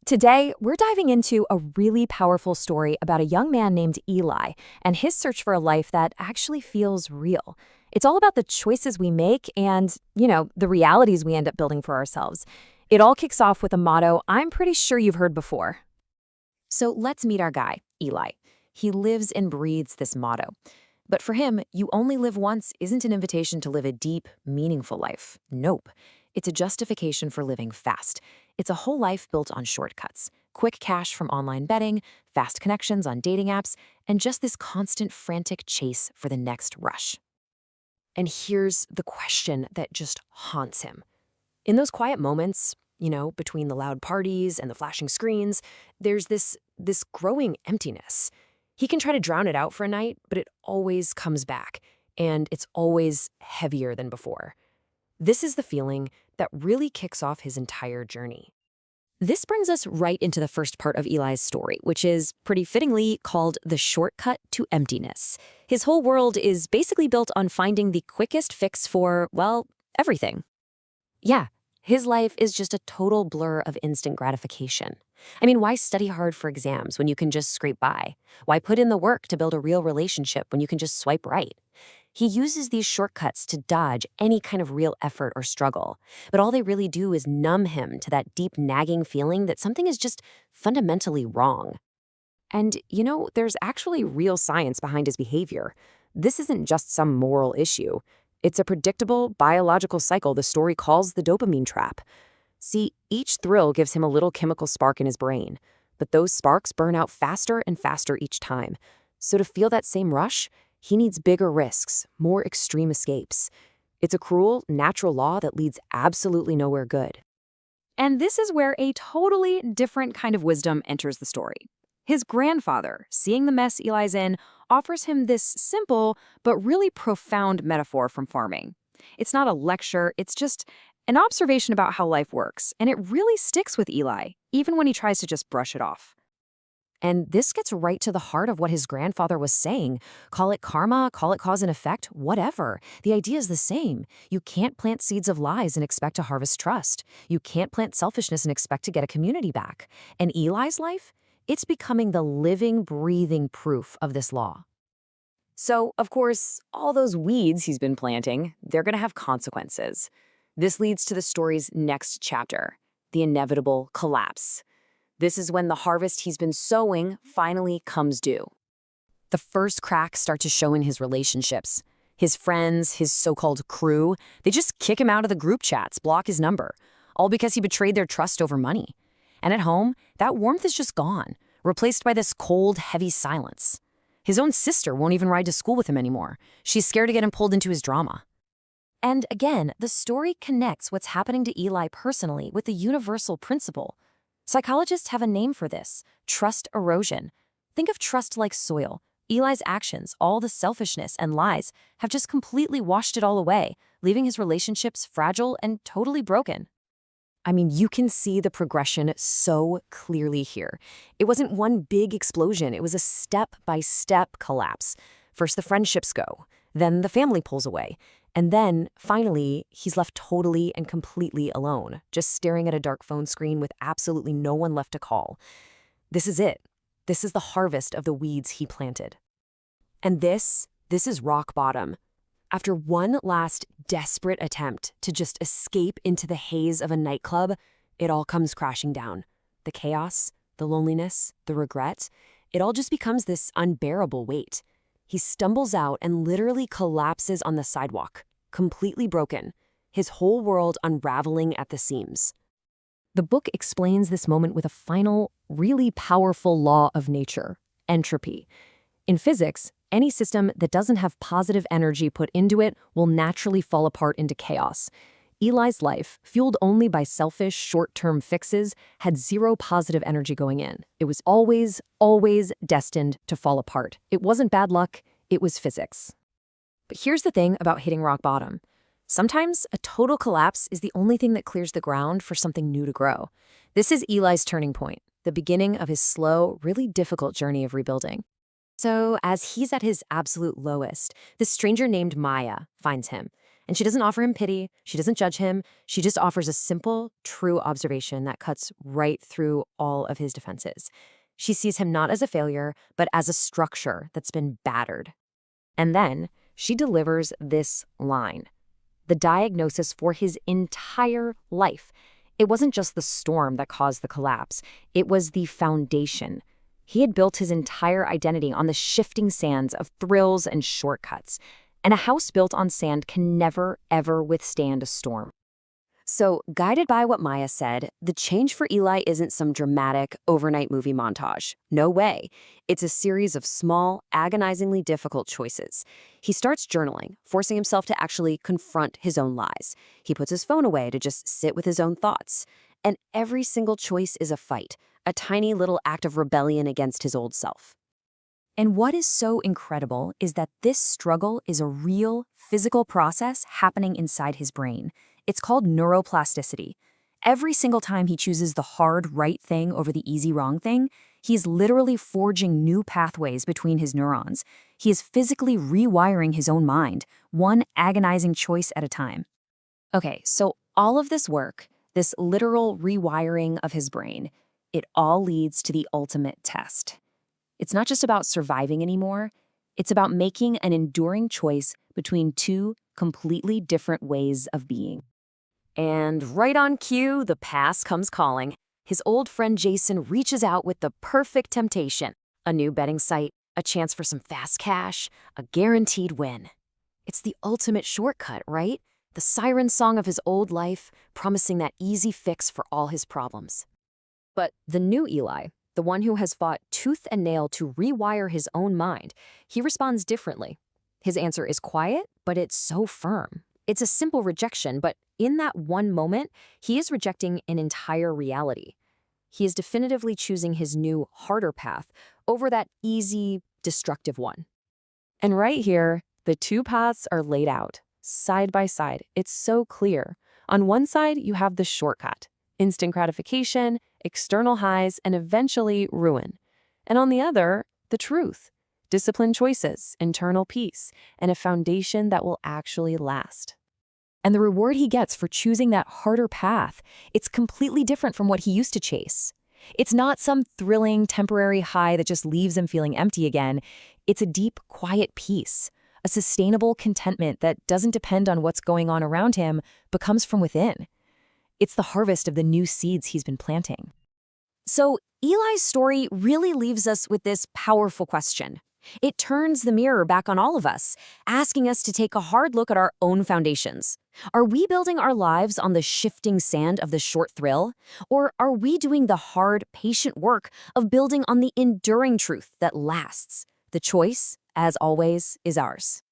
Today, we're diving into a really powerful story about a young man named Eli and his search for a life that actually feels real. It's all about the choices we make and, the realities we end up building for ourselves. It all kicks off with a motto I'm pretty sure you've heard before. So let's meet our guy, Eli. He lives and breathes this motto. But for him, you only live once isn't an invitation to live a deep, meaningful life. Nope. It's a justification for living fast. It's a whole life built on shortcuts, quick cash from online betting, fast connections on dating apps, and just this constant frantic chase for the next rush. And here's the question that just haunts him. In those quiet moments, between the loud parties and the flashing screens, there's this growing emptiness. He can try to drown it out for a night, but it always comes back, and it's always heavier than before. This is the feeling that really kicks off his entire journey. This brings us right into the first part of Eli's story, which is, pretty fittingly, called the shortcut to emptiness. His whole world is basically built on finding the quickest fix for, well, everything. Yeah, his life is just a total blur of instant gratification. I mean, why study hard for exams when you can just scrape by? Why put in the work to build a real relationship when you can just swipe right? He uses these shortcuts to dodge any kind of real effort or struggle, but all they really do is numb him to that deep nagging feeling that something is just fundamentally wrong. And, there's actually real science behind his behavior. This isn't just some moral issue. It's a predictable biological cycle the story calls the dopamine trap. See, each thrill gives him a little chemical spark in his brain, but those sparks burn out faster and faster each time. So to feel that same rush, he needs bigger risks, more extreme escapes. It's a cruel, natural law that leads absolutely nowhere good. And this is where a totally different kind of wisdom enters the story. His grandfather, seeing the mess Eli's in, offers him this simple but really profound metaphor from farming. It's not a lecture, it's just an observation about how life works, and it really sticks with Eli, even when he tries to just brush it off. And this gets right to the heart of what his grandfather was saying. Call it karma, call it cause and effect, whatever. The idea is the same. You can't plant seeds of lies and expect to harvest trust. You can't plant selfishness and expect to get a community back. And Eli's life? It's becoming the living, breathing proof of this law. So, of course, all those weeds he's been planting, they're going to have consequences. This leads to the story's next chapter, the inevitable collapse. This is when the harvest he's been sowing finally comes due. The first cracks start to show in his relationships. His friends, his so-called crew, they just kick him out of the group chats, block his number, all because he betrayed their trust over money. And at home, that warmth is just gone, replaced by this cold, heavy silence. His own sister won't even ride to school with him anymore. She's scared to get him pulled into his drama. And again, the story connects what's happening to Eli personally with the universal principle. Psychologists have a name for this: trust erosion. Think of trust like soil. Eli's actions, all the selfishness and lies, have just completely washed it all away, leaving his relationships fragile and totally broken. I mean, you can see the progression so clearly here. It wasn't one big explosion, it was a step-by-step collapse. First the friendships go, then the family pulls away, and then, finally, he's left totally and completely alone, just staring at a dark phone screen with absolutely no one left to call. This is it. This is the harvest of the weeds he planted. And this is rock bottom. After one last desperate attempt to just escape into the haze of a nightclub, it all comes crashing down. The chaos, the loneliness, the regret, it all just becomes this unbearable weight. He stumbles out and literally collapses on the sidewalk, completely broken, his whole world unraveling at the seams. The book explains this moment with a final, really powerful law of nature: entropy. In physics, any system that doesn't have positive energy put into it will naturally fall apart into chaos. Eli's life, fueled only by selfish, short-term fixes, had zero positive energy going in. It was always, always destined to fall apart. It wasn't bad luck, it was physics. But here's the thing about hitting rock bottom. Sometimes a total collapse is the only thing that clears the ground for something new to grow. This is Eli's turning point, the beginning of his slow, really difficult journey of rebuilding. So as he's at his absolute lowest, this stranger named Maya finds him. And she doesn't offer him pity, she doesn't judge him, she just offers a simple, true observation that cuts right through all of his defenses. She sees him not as a failure, but as a structure that's been battered. And then she delivers this line, the diagnosis for his entire life. It wasn't just the storm that caused the collapse, it was the foundation. He had built his entire identity on the shifting sands of thrills and shortcuts. And a house built on sand can never, ever withstand a storm. So, guided by what Maya said, the change for Eli isn't some dramatic, overnight movie montage. No way. It's a series of small, agonizingly difficult choices. He starts journaling, forcing himself to actually confront his own lies. He puts his phone away to just sit with his own thoughts. And every single choice is a fight, a tiny little act of rebellion against his old self. And what is so incredible is that this struggle is a real, physical process happening inside his brain. It's called neuroplasticity. Every single time he chooses the hard right thing over the easy wrong thing, he's literally forging new pathways between his neurons. He is physically rewiring his own mind, one agonizing choice at a time. Okay, so all of this work, this literal rewiring of his brain, it all leads to the ultimate test. It's not just about surviving anymore, it's about making an enduring choice between two completely different ways of being. And right on cue, the past comes calling. His old friend Jason reaches out with the perfect temptation, a new betting site, a chance for some fast cash, a guaranteed win. It's the ultimate shortcut, right? The siren song of his old life, promising that easy fix for all his problems. But the new Eli, the one who has fought tooth and nail to rewire his own mind, he responds differently. His answer is quiet, but it's so firm. It's a simple rejection, but in that one moment, he is rejecting an entire reality. He is definitively choosing his new, harder path over that easy, destructive one. And right here, the two paths are laid out, side by side. It's so clear. On one side, you have the shortcut, instant gratification, external highs, and eventually ruin. And on the other, the truth, disciplined choices, internal peace, and a foundation that will actually last. And the reward he gets for choosing that harder path, it's completely different from what he used to chase. It's not some thrilling, temporary high that just leaves him feeling empty again. It's a deep, quiet peace, a sustainable contentment that doesn't depend on what's going on around him, but comes from within. It's the harvest of the new seeds he's been planting. So Eli's story really leaves us with this powerful question. It turns the mirror back on all of us, asking us to take a hard look at our own foundations. Are we building our lives on the shifting sand of the short thrill? Or are we doing the hard, patient work of building on the enduring truth that lasts? The choice, as always, is ours.